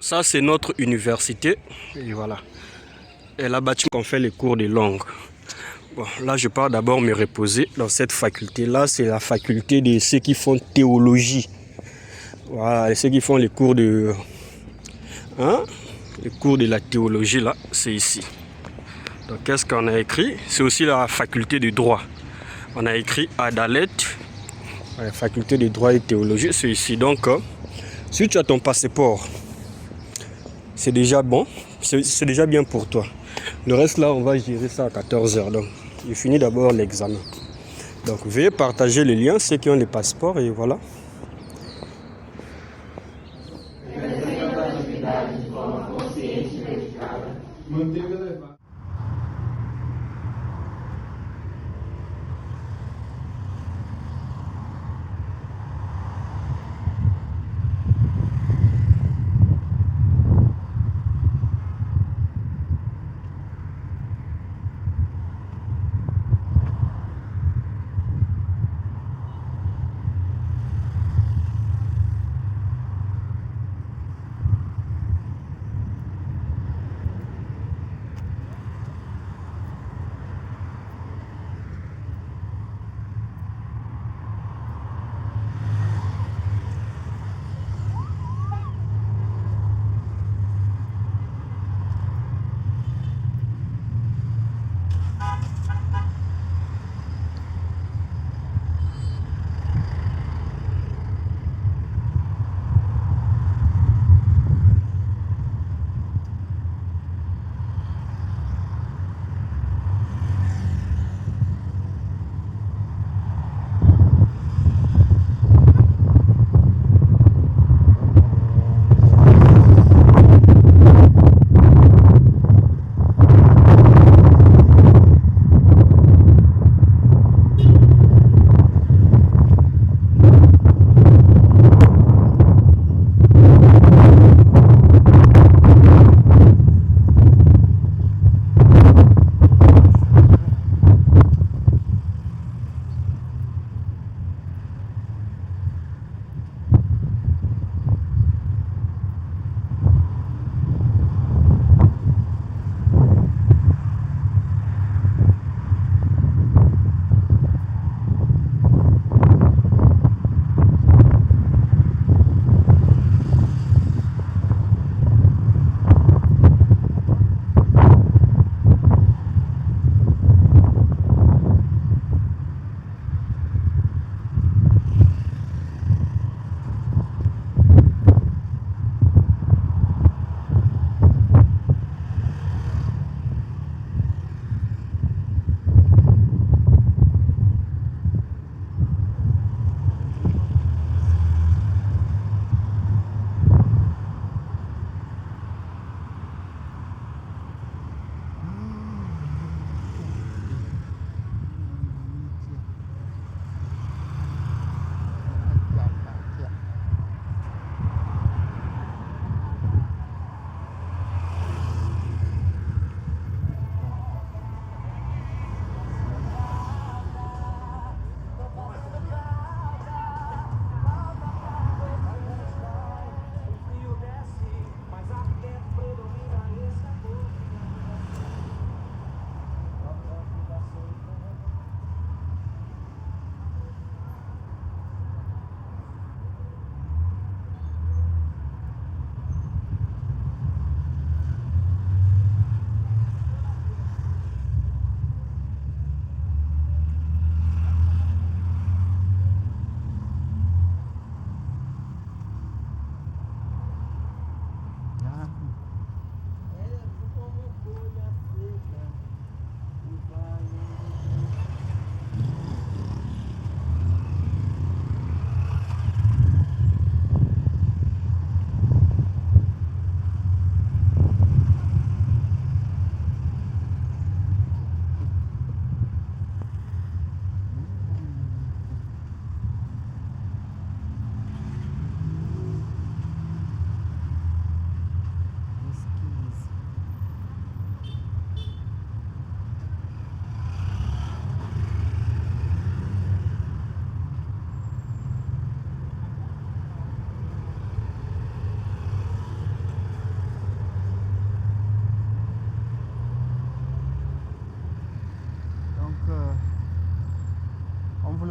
Ça, c'est notre université. Et voilà. Et là-bas, on fait les cours de langue. Bon, là, je pars d'abord me reposer dans cette faculté-là. C'est la faculté de ceux qui font théologie. Voilà, et ceux qui font les cours de... les cours de la théologie, là, c'est ici. Donc, qu'est-ce qu'on a écrit? C'est aussi la faculté de droit. On a écrit Adalet, la faculté de droit et théologie, c'est ici. Donc, si tu as ton passeport, c'est déjà bon, c'est déjà bien pour toi. Le reste là, on va gérer ça à 14 h. Donc, je finis d'abord l'examen. Donc, veuillez partager les liens, ceux qui ont les passeports, et voilà.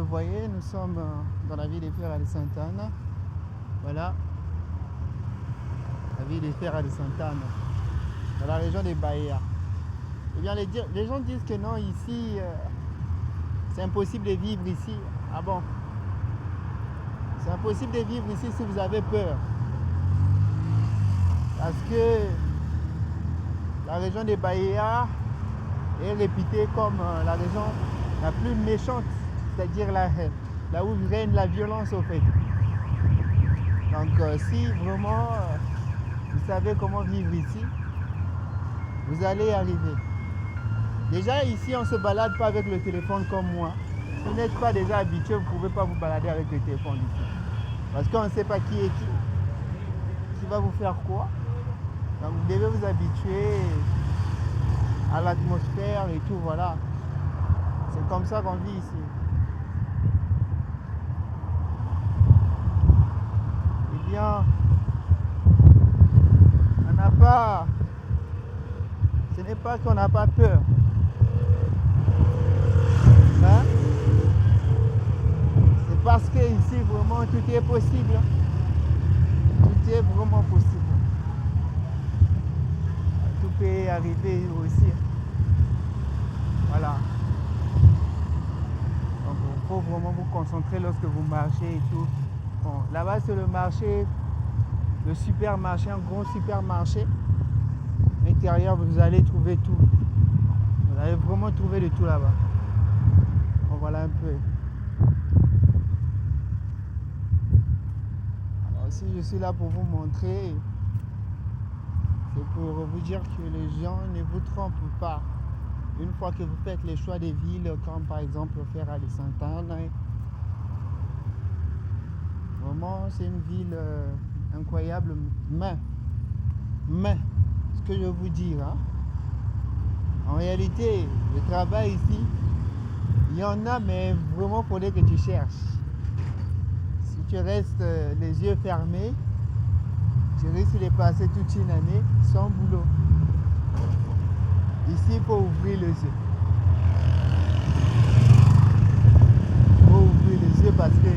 le voyez, nous sommes dans la ville des Feras de Santana. Voilà, la ville des Feras de Santana, dans la région de Bahia. Eh bien, les gens disent que non, ici, c'est impossible de vivre ici. Ah bon? C'est impossible de vivre ici si vous avez peur. Parce que la région de Bahia est réputée comme la région la plus méchante, c'est-à-dire là où règne la violence au fait. Donc si vraiment vous savez comment vivre ici, vous allez y arriver. Déjà ici on ne se balade pas avec le téléphone comme moi. Si vous n'êtes pas déjà habitué, vous ne pouvez pas vous balader avec le téléphone ici. Parce qu'on ne sait pas qui est qui va vous faire quoi. Donc vous devez vous habituer à l'atmosphère et tout, voilà. C'est comme ça qu'on vit ici. Eh bien, on n'a pas... Ce n'est pas qu'on n'a pas peur. Hein? C'est parce que ici, vraiment, tout est possible. Tout est vraiment possible. Tout peut arriver aussi. Voilà. Donc, il faut vraiment vous concentrer lorsque vous marchez et tout. Bon, là-bas, c'est le marché, le supermarché, un gros supermarché. À l'intérieur, vous allez trouver tout. Vous allez vraiment trouver de tout là-bas. Bon, voilà un peu. Alors, si je suis là pour vous montrer, c'est pour vous dire que les gens ne vous trompent pas. Une fois que vous faites les choix des villes, comme par exemple Feras de Santana, vraiment c'est une ville incroyable, mais ce que je veux vous dire, hein, en réalité, le travail ici, il y en a, mais vraiment il faudrait que tu cherches. Si tu restes les yeux fermés, tu risques de passer toute une année sans boulot. Ici, il faut ouvrir les yeux. Il faut ouvrir les yeux parce que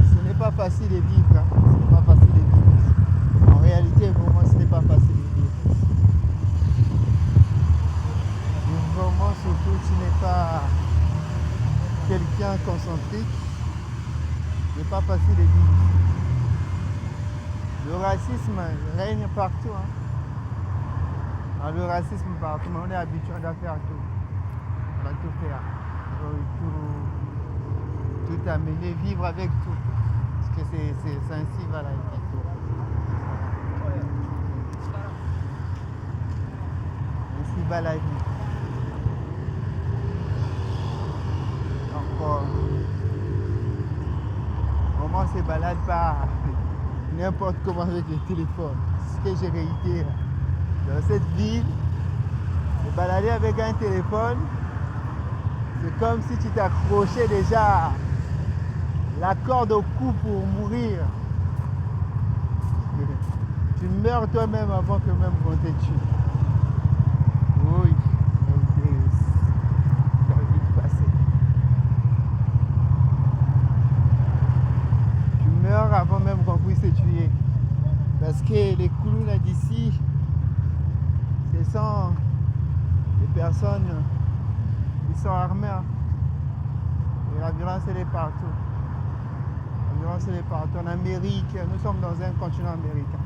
ce n'est pas facile de vivre. Hein. Ce n'est pas facile de vivre. En réalité, vraiment, ce n'est pas facile de vivre. Et vraiment, surtout, tu n'es pas quelqu'un concentrique. Ce n'est pas facile de vivre. Le racisme règne partout. Hein. Alors, le racisme partout, mais on est habitué à faire tout. On va tout faire. Tout amener, vivre avec tout. Parce que c'est ainsi, voilà, il faut. Ainsi va la vie. Donc, vraiment, on se balade pas n'importe comment avec le téléphone. C'est ce que j'ai réitéré. Dans cette ville, se balader avec un téléphone, c'est comme si tu t'accrochais déjà la corde au cou pour mourir. Tu meurs toi-même avant que même on te tue. Oui, ça va vite passer. Tu meurs avant même qu'on puisse te tuer. Parce que les Koulouna d'ici, ce sont des personnes qui sont armées. Hein. Et la violence, elle est partout. La violence, elle est partout. En Amérique, nous sommes dans un continent américain.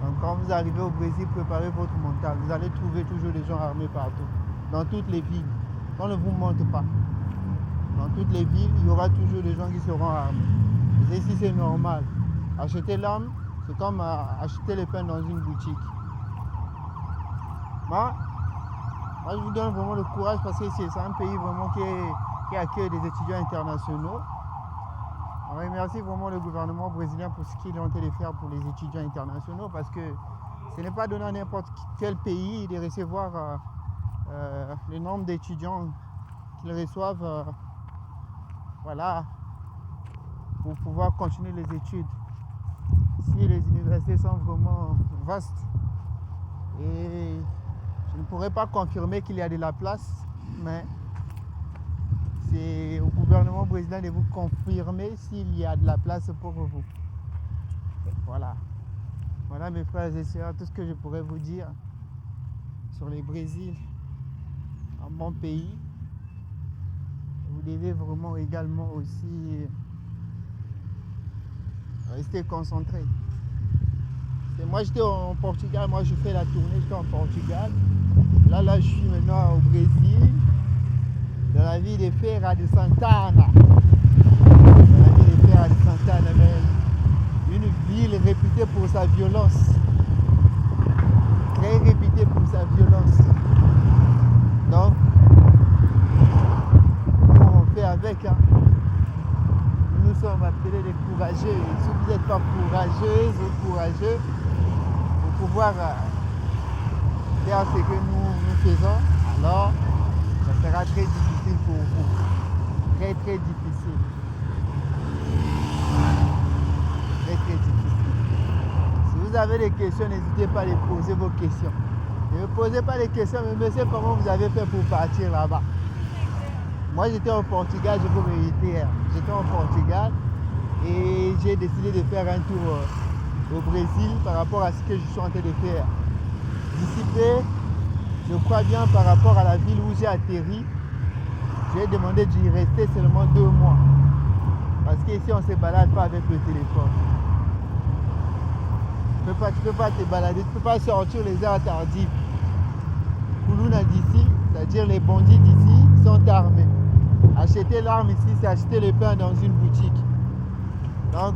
Donc quand vous arrivez au Brésil, préparez votre mental. Vous allez trouver toujours des gens armés partout. Dans toutes les villes. On ne vous montre pas. Dans toutes les villes, il y aura toujours des gens qui seront armés. Et ici, c'est normal. Acheter l'arme, c'est comme acheter le pain dans une boutique. Moi, je vous donne vraiment le courage parce que c'est un pays vraiment qui accueille des étudiants internationaux. On remercie vraiment le gouvernement brésilien pour ce qu'il est en train de faire pour les étudiants internationaux parce que ce n'est pas donné à n'importe quel pays de recevoir le nombre d'étudiants qu'ils reçoivent voilà, pour pouvoir continuer les études. Ici, les universités sont vraiment vastes et je ne pourrais pas confirmer qu'il y a de la place, mais c'est au gouvernement brésilien de vous confirmer s'il y a de la place pour vous. Voilà. Voilà mes frères et sœurs, tout ce que je pourrais vous dire sur le Brésil, en mon pays. Vous devez vraiment également aussi rester concentré. Et moi j'étais en Portugal, moi je fais la tournée, j'étais en Portugal. Là je suis maintenant au Brésil, dans la ville de Feira de Santana. Dans la ville de Feira de Santana, une ville réputée pour sa violence. Très réputée pour sa violence. Donc, on fait avec. Hein. Nous sommes appelés des courageux. Si vous n'êtes pas courageuses ou courageux, pour pouvoir faire ce que nous faisons, alors ça sera très difficile pour vous. Très très difficile. Très très difficile. Si vous avez des questions, n'hésitez pas à les poser vos questions. Ne me posez pas des questions, mais monsieur, comment vous avez fait pour partir là-bas? Moi j'étais au Portugal, je peux vérité. J'étais au Portugal et j'ai décidé de faire un tour au Brésil par rapport à ce que je suis en train de faire. D'ici peu, je crois bien par rapport à la ville où j'ai atterri, j'ai demandé d'y rester seulement 2 mois. Parce qu'ici on ne se balade pas avec le téléphone. Tu ne peux pas te balader, tu ne peux pas sortir les heures tardives. Koulouna d'ici, c'est-à-dire les bandits d'ici, sont armés. Acheter l'arme ici, c'est acheter le pain dans une boutique. Donc,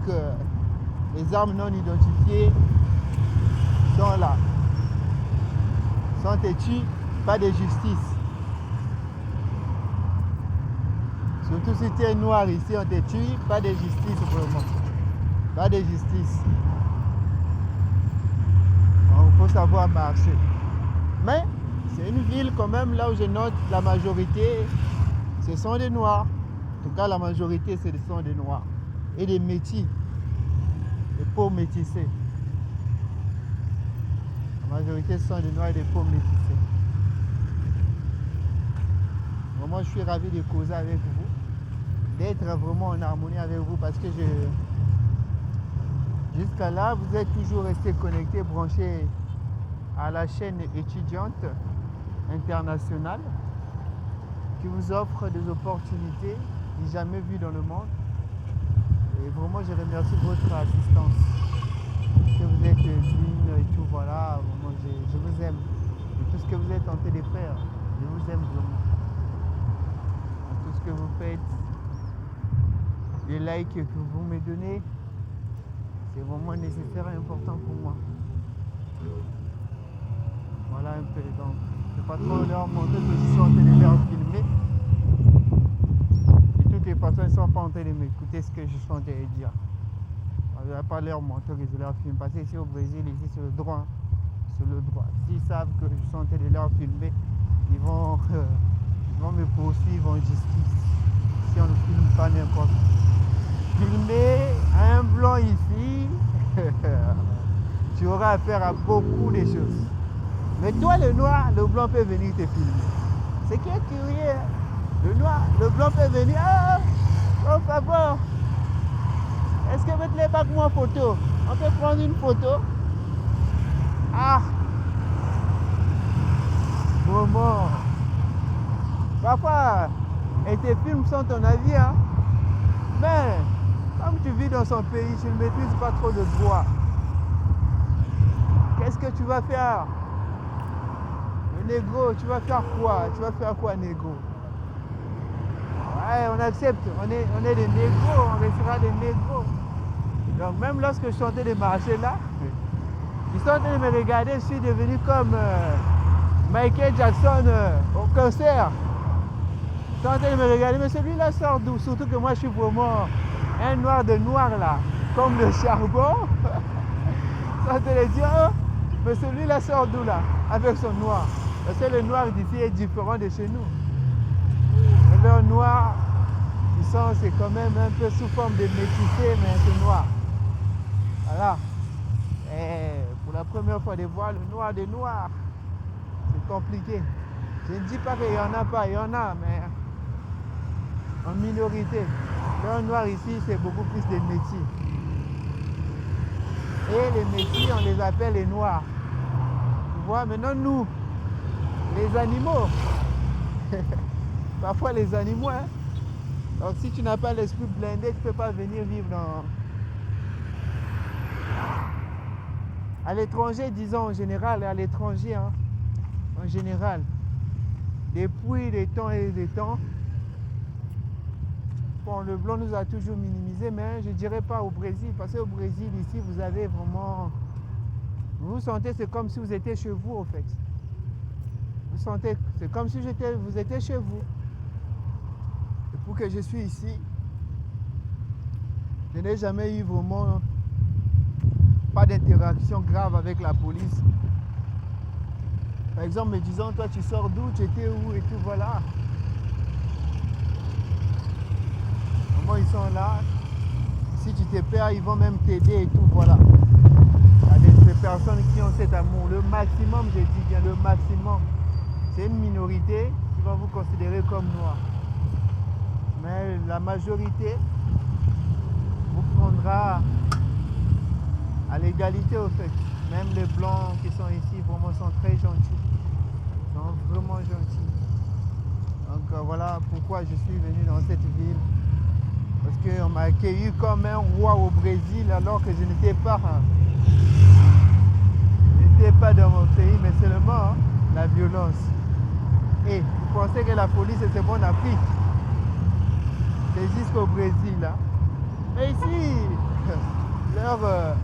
les armes non identifiées sont là. Sont têtues, pas de justice. Surtout si tu es noir ici, on te tue, pas de justice vraiment. Pas de justice. Donc, il faut savoir marcher. Mais, c'est une ville quand même, là où je note la majorité, ce sont des noirs. En tout cas, la majorité, ce sont des noirs. Et des métis. Des peaux métissées. La majorité, ce sont des noirs et des peaux métissées. Vraiment, je suis ravi de causer avec vous. D'être vraiment en harmonie avec vous parce que jusqu'à là, vous êtes toujours restés connectés, branchés à la chaîne étudiante internationale qui vous offre des opportunités jamais vues dans le monde. Et vraiment, je remercie votre assistance. Que vous êtes digne et tout, voilà. Vraiment, je vous aime. Et tout ce que vous êtes en train de faire, je vous aime vraiment. Tout ce que vous faites, les likes que vous me donnez, c'est vraiment nécessaire et important pour moi. Voilà un peu. Donc, je ne vais pas trop leur montrer que je suis en train de leur filmer. De toutes les façons, ils ne sont pas en train de m'écouter ce que je suis en train de dire. Je ne vais pas leur montrer que je leur filme. Parce que ici au Brésil, ici c'est le droit. C'est le droit. S'ils savent que je suis en train de leur filmer, ils vont me poursuivre en justice. Si on ne filme pas n'importe quoi. Filmer un blanc ici, tu auras affaire à beaucoup de choses. Mais toi, le noir, le blanc peut venir te filmer. Ce qui est curieux, le noir, le blanc peut venir. Ah, oh, favor, est-ce que vous voulez pas moi en photo? On peut prendre une photo? Ah, moment. Parfois, et tes films sont ton avis, hein. Mais, comme tu vis dans son pays, tu ne maîtrises pas trop le droit. Qu'est-ce que tu vas faire? Le négro, tu vas faire quoi? Tu vas faire quoi, négro? Ouais, on accepte, on est des négros, on restera des négros. Donc même lorsque je suis en train de marcher là, ils sont en train de me regarder, je suis devenu comme Michael Jackson au concert. Ils sont en train de me regarder, mais celui-là sort d'où? Surtout que moi je suis vraiment un noir de noir là, comme le charbon. Ils sont en train de dire, oh, mais celui-là sort d'où là, avec son noir? Parce que le noir d'ici est différent de chez nous. Et leur noir, c'est quand même un peu sous forme de métissé, mais c'est noir. Voilà. Et pour la première fois de voir le noir des noirs, c'est compliqué. Je ne dis pas qu'il n'y en a pas, il y en a, mais en minorité. Les noirs ici, c'est beaucoup plus des métis. Et les métis, on les appelle les noirs. Tu vois, maintenant nous, les animaux, parfois les animaux, hein. Donc si tu n'as pas l'esprit blindé, tu ne peux pas venir vivre à l'étranger, disons en général, à l'étranger, hein, en général, depuis des temps et des temps, bon, le blanc nous a toujours minimisé, mais je ne dirais pas au Brésil, parce qu'au Brésil, ici, vous avez vraiment... Vous sentez, c'est comme si vous étiez chez vous, en fait. Vous sentez, c'est comme si vous étiez chez vous. Pour que je suis ici, je n'ai jamais eu vraiment pas d'interaction grave avec la police. Par exemple, me disant, toi tu sors d'où, tu étais où et tout, voilà. Comment ils sont là, si tu te perds, ils vont même t'aider et tout, voilà. Il y a des personnes qui ont cet amour. Le maximum, je dis bien le maximum, c'est une minorité qui va vous considérer comme noir. Mais la majorité vous prendra à l'égalité au fait. Même les blancs qui sont ici vraiment sont très gentils. Ils sont vraiment gentils. Donc voilà pourquoi je suis venu dans cette ville. Parce qu'on m'a accueilli comme un roi au Brésil alors que je n'étais pas. Je n'étais pas dans mon pays, mais seulement la violence. Et vous pensez que la police c'est bon en Afrique? C'est jusqu'au Brésil. Hein. Mais ici, leurs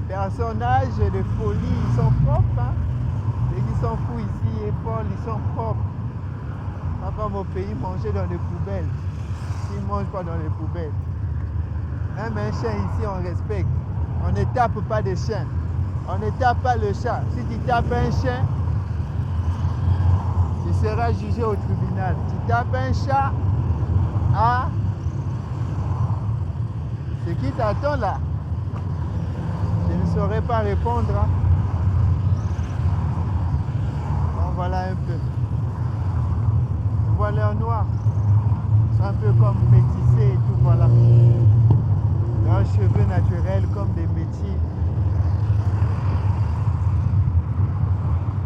personnages de folie, ils sont propres. Hein. Ceux qui sont fous ici et folles, ils sont propres. Pas mon pays manger dans les poubelles. Ils ne mangent pas dans les poubelles. Même un chien ici, on respecte. On ne tape pas des chiens. On ne tape pas le chat. Si tu tapes un chien, tu seras jugé au tribunal. Tu tapes un chat, ah, ce qui t'attend là, je ne saurais pas répondre. Hein. Bon, voilà un peu. Voilà noir. C'est un peu comme métissé et tout, voilà. Leurs cheveux naturels comme des métis.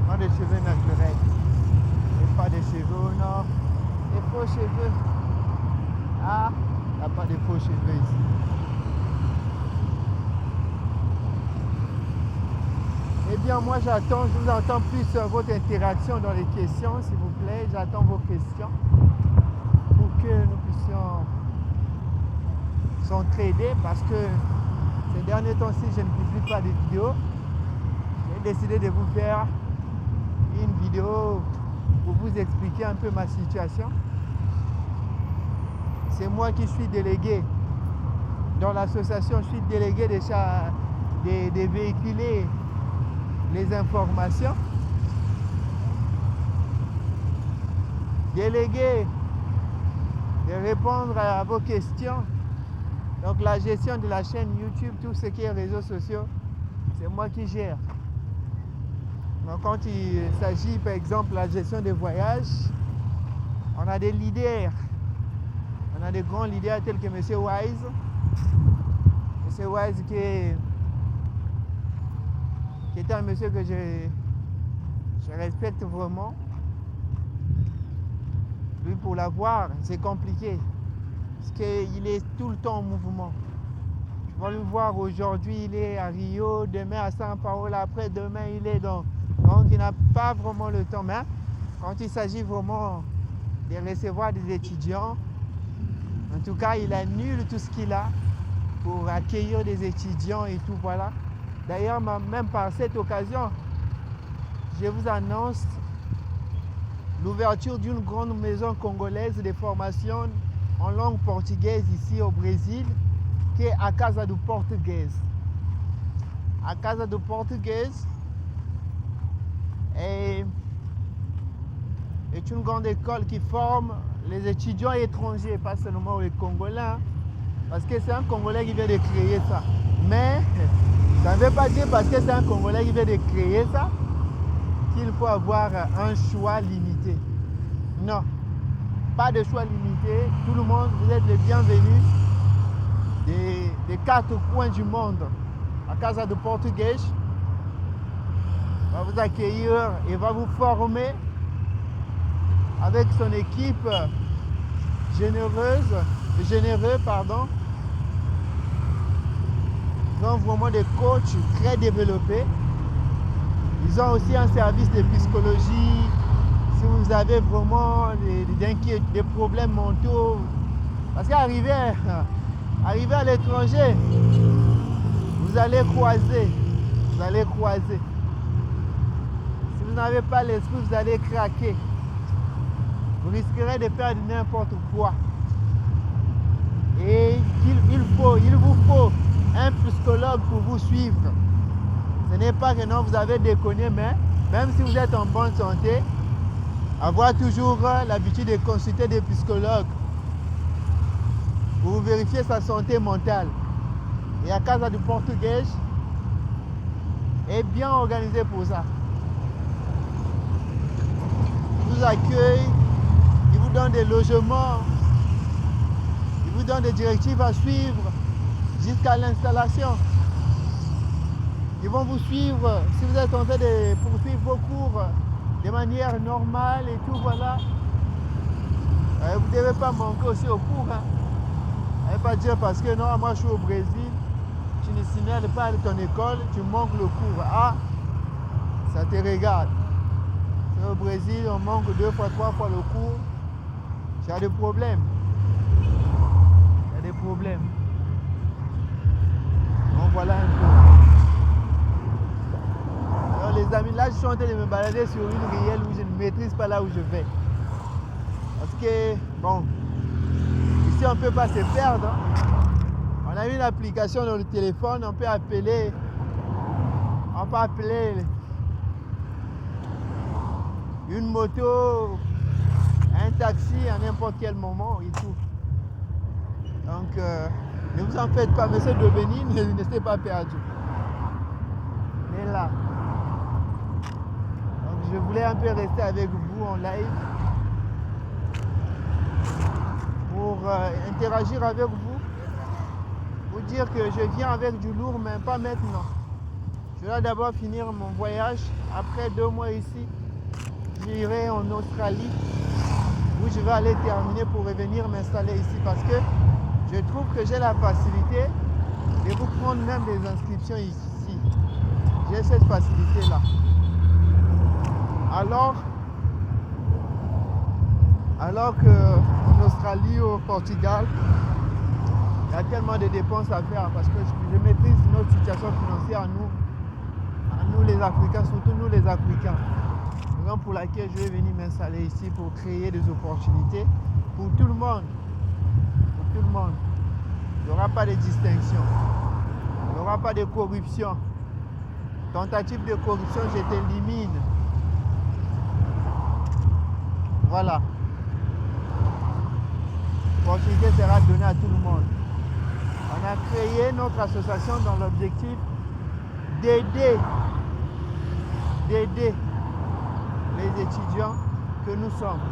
Non, des cheveux naturels. Et pas des cheveux, non. Des faux cheveux. Ah, il n'y a pas de faux cheveux ici. Eh bien, moi j'attends, je vous entends plus votre interaction dans les questions, s'il vous plaît. J'attends vos questions pour que nous puissions s'entraider parce que ces derniers temps-ci, je ne publie pas de vidéos. J'ai décidé de vous faire une vidéo pour vous expliquer un peu ma situation. C'est moi qui suis délégué dans l'association, je suis délégué de véhiculer les informations, délégué de répondre à vos questions. Donc la gestion de la chaîne YouTube, tout ce qui est réseaux sociaux, c'est moi qui gère. Donc quand il s'agit par exemple de la gestion des voyages, on a des leaders. On a des grands leaders tels que M. Wise. M. Wise qui est un monsieur que je respecte vraiment. Lui, pour l'avoir, c'est compliqué. Parce qu'il est tout le temps en mouvement. Tu vas le voir aujourd'hui, il est à Rio, demain à São Paulo, après-demain, il est dans... Donc, il n'a pas vraiment le temps. Mais quand il s'agit vraiment de recevoir des étudiants, en tout cas, il annule tout ce qu'il a pour accueillir des étudiants et tout, voilà. D'ailleurs, même par cette occasion, je vous annonce l'ouverture d'une grande maison congolaise de formation en langue portugaise ici au Brésil, qui est à Casa do Português. À Casa do Português est une grande école qui forme les étudiants étrangers, pas seulement les Congolais, parce que c'est un Congolais qui vient de créer ça. Mais ça ne veut pas dire parce que c'est un Congolais qui vient de créer ça qu'il faut avoir un choix limité. Non, pas de choix limité. Tout le monde, vous êtes les bienvenus des 4 coins du monde. La Casa do Português va vous accueillir et va vous former avec son équipe généreux. Ils ont vraiment des coachs très développés. Ils ont aussi un service de psychologie. Si vous avez vraiment des problèmes mentaux, parce qu'arriver à l'étranger, vous allez croiser. Si vous n'avez pas l'esprit, vous allez craquer. Vous risquerez de faire n'importe quoi. Et il vous faut un psychologue pour vous suivre. Ce n'est pas que non, vous avez déconné, mais même si vous êtes en bonne santé, avoir toujours l'habitude de consulter des psychologues pour vérifier sa santé mentale. Et la Casa do Português est bien organisée pour ça. Ils vous accueillent, ils vous donnent des logements, ils vous donnent des directives à suivre jusqu'à l'installation. Ils vont vous suivre si vous êtes en train de poursuivre vos cours de manière normale et tout, voilà. Vous ne devez pas manquer aussi au cours. Ne pas dire parce que non, moi je suis au Brésil, tu ne signales pas à ton école, tu manques le cours. Ah, ça te regarde. Au Brésil, on manque 2 fois, 3 fois le cours. Tu as des problèmes. Donc voilà un peu. Alors les amis, là je suis en train de me balader sur une rivière où je ne maîtrise pas là où je vais. Parce que, bon, ici on ne peut pas se perdre. On a une application dans le téléphone, on peut appeler une moto, un taxi à n'importe quel moment et tout. Donc, ne vous en faites pas, monsieur de Bénin, ne restez pas perdu. Mais là, donc je voulais un peu rester avec vous en live pour interagir avec vous, vous dire que je viens avec du lourd, mais pas maintenant. Je vais d'abord finir mon voyage. Après 2 mois ici, j'irai en Australie où je vais aller terminer pour revenir m'installer ici parce que je trouve que j'ai la facilité de vous prendre même des inscriptions ici. J'ai cette facilité-là. Alors qu'en Australie ou au Portugal, il y a tellement de dépenses à faire parce que je maîtrise notre situation financière à nous les Africains, surtout nous les Africains. Raison pour laquelle je vais venir m'installer ici pour créer des opportunités pour tout le monde. Pour tout le monde. Il n'y aura pas de distinction. Il n'y aura pas de corruption. Tentative de corruption, je t'élimine. Voilà. L'opportunité sera donnée à tout le monde. On a créé notre association dans l'objectif d'aider les étudiants que nous sommes.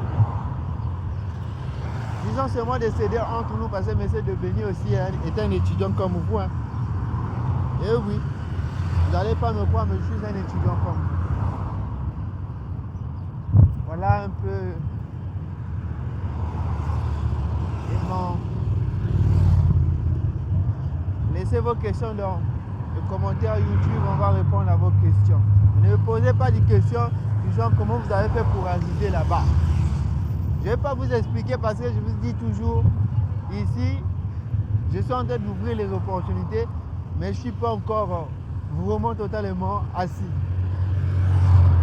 Disons seulement de s'aider entre nous parce que M. de Béni aussi est un étudiant comme vous. Hein. Et oui, vous n'allez pas me croire, mais je suis un étudiant comme vous. Voilà un peu. Et bon. Laissez vos questions dans le commentaire YouTube, on va répondre à vos questions. Ne me posez pas de questions du genre comment vous avez fait pour arriver là-bas. Je ne vais pas vous expliquer parce que je vous dis toujours, ici, je suis en train d'ouvrir les opportunités, mais je ne suis pas encore vraiment totalement assis.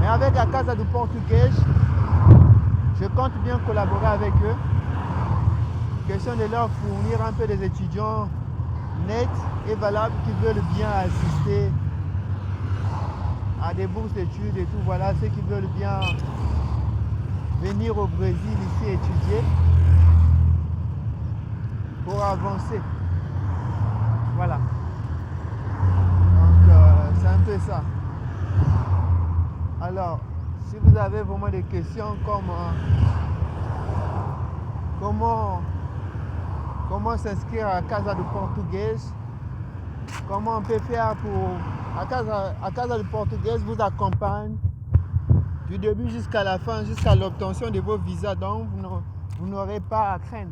Mais avec la Casa do Português, je compte bien collaborer avec eux. Question de leur fournir un peu des étudiants nets et valables qui veulent bien assister à des bourses d'études et tout. Voilà, ceux qui veulent bien venir au Brésil ici étudier pour avancer. Voilà. Donc c'est un peu ça. Alors, si vous avez vraiment des questions comme comment s'inscrire à Casa do Português, comment on peut faire pour... À Casa do Português vous accompagne du début jusqu'à la fin, jusqu'à l'obtention de vos visas. Donc vous n'aurez pas à craindre.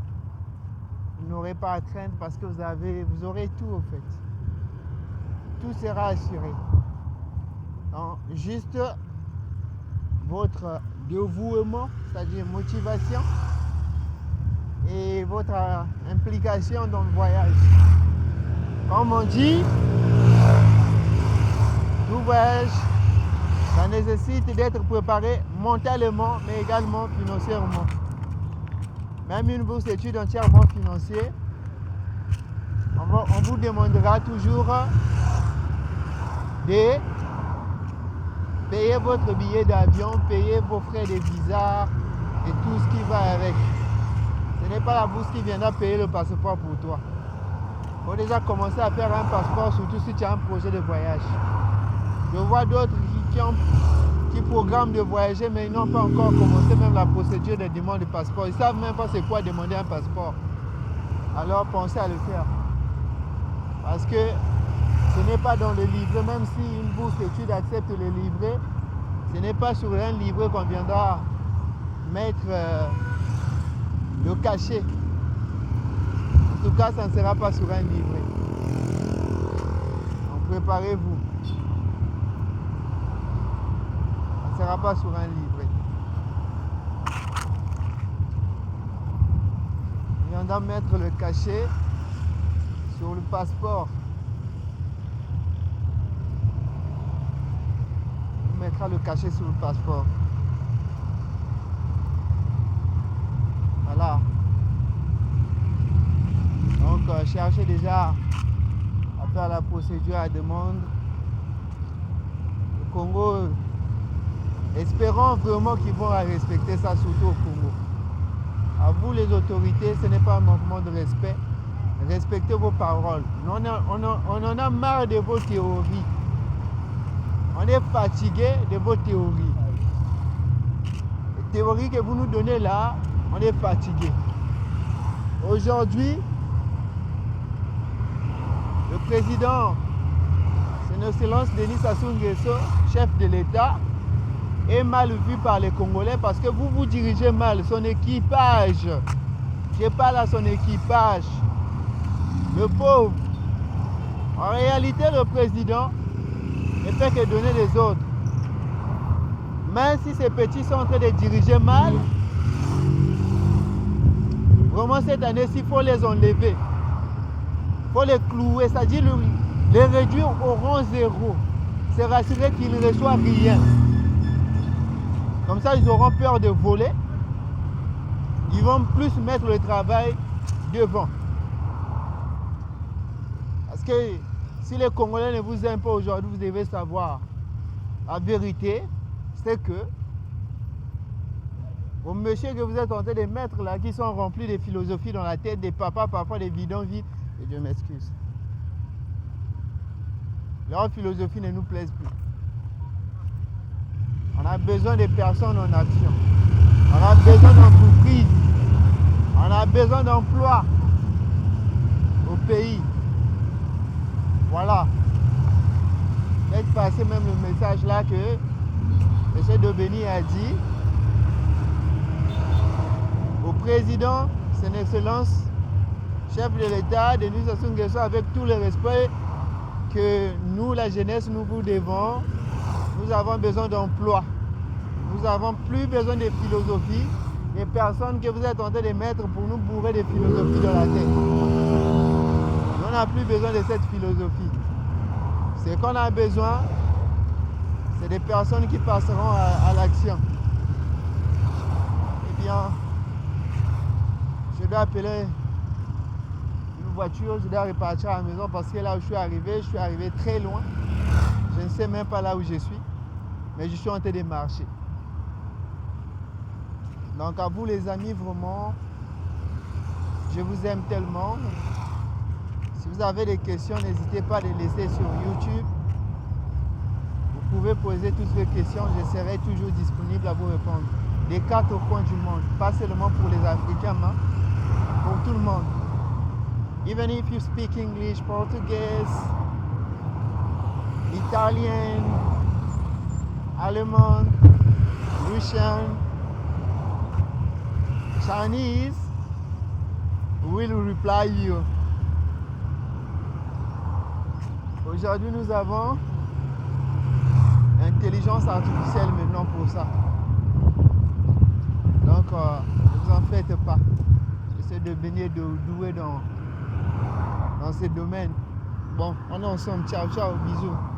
Vous n'aurez pas à craindre parce que vous aurez tout en fait. Tout sera assuré. Donc, juste votre dévouement, c'est-à-dire motivation, et votre implication dans le voyage. Comme on dit, tout voyage, ça nécessite d'être préparé mentalement, mais également financièrement. Même une bourse d'études entièrement financière, on vous demandera toujours de payer votre billet d'avion, payer vos frais de visa et tout ce qui va avec. Ce n'est pas la bourse qui viendra payer le passeport pour toi. Il faut déjà commencer à faire un passeport, surtout si tu as un projet de voyage. Je vois d'autres qui programment de voyager, mais ils n'ont pas encore commencé même la procédure de demande de passeport. Ils ne savent même pas c'est quoi demander un passeport. Alors pensez à le faire. Parce que ce n'est pas dans le livret, même si une bourse d'études accepte le livret, ce n'est pas sur un livret qu'on viendra mettre le cachet. En tout cas, ça ne sera pas sur un livret. Donc préparez-vous. Ça ne sera pas sur un livret. On viendra mettre le cachet sur le passeport. On mettra le cachet sur le passeport. Voilà. Donc cherchez déjà à faire la procédure à demande. Le Congo, espérons vraiment qu'ils vont respecter ça, surtout au Congo. À vous les autorités, ce n'est pas un manquement de respect. Respectez vos paroles. On en a marre de vos théories. On est fatigué de vos théories. Les théories que vous nous donnez là, on est fatigué. Aujourd'hui, le président, son Excellence Denis Sassou Nguesso, chef de l'État, est mal vu par les Congolais parce que vous dirigez mal son équipage. Je parle à son équipage. Le pauvre. En réalité, le président ne fait que donner les ordres. Même si ces petits sont en train de diriger mal, vraiment cette année-ci, il faut les enlever. Il faut les clouer, c'est-à-dire les réduire au rang zéro. Se rassurer qu'ils ne reçoivent rien. Comme ça, ils auront peur de voler. Ils vont plus mettre le travail devant. Parce que si les Congolais ne vous aiment pas aujourd'hui, vous devez savoir. La vérité, c'est que vos messieurs que vous êtes en train de mettre là, qui sont remplis de philosophie dans la tête des papas, parfois des bidonvilles, et Dieu m'excuse. Leur philosophie ne nous plaise plus. On a besoin de personnes en action. On a besoin d'entreprises. On a besoin d'emplois au pays. Voilà. Faites passer même le message là que M. Dobeni a dit au président, son Excellence, chef de l'État, Denis Sassou Nguesso, avec tout le respect que nous, la jeunesse, nous vous devons. Nous avons besoin d'emploi. Nous n'avons plus besoin de philosophie, des personnes que vous êtes en train de mettre pour nous bourrer des philosophies dans la tête. On n'a plus besoin de cette philosophie. Ce qu'on a besoin, c'est des personnes qui passeront à l'action. Eh bien, je dois appeler une voiture, je dois repartir à la maison parce que là où je suis arrivé très loin. Je ne sais même pas là où je suis, mais je suis en train de marcher. Donc à vous les amis, vraiment, je vous aime tellement. Si vous avez des questions, n'hésitez pas à les laisser sur YouTube. Vous pouvez poser toutes vos questions, je serai toujours disponible à vous répondre. des quatre coins du monde, pas seulement pour les Africains, mais pour tout le monde. Even if you speak English, Portuguese, Italian, Allemand, Russian, Chinese, will reply you. Aujourd'hui, nous avons intelligence artificielle maintenant pour ça. Donc, ne vous en faites pas. J'essaie de devenir doué dans ces domaines. Bon, on est ensemble. Ciao, ciao, bisous.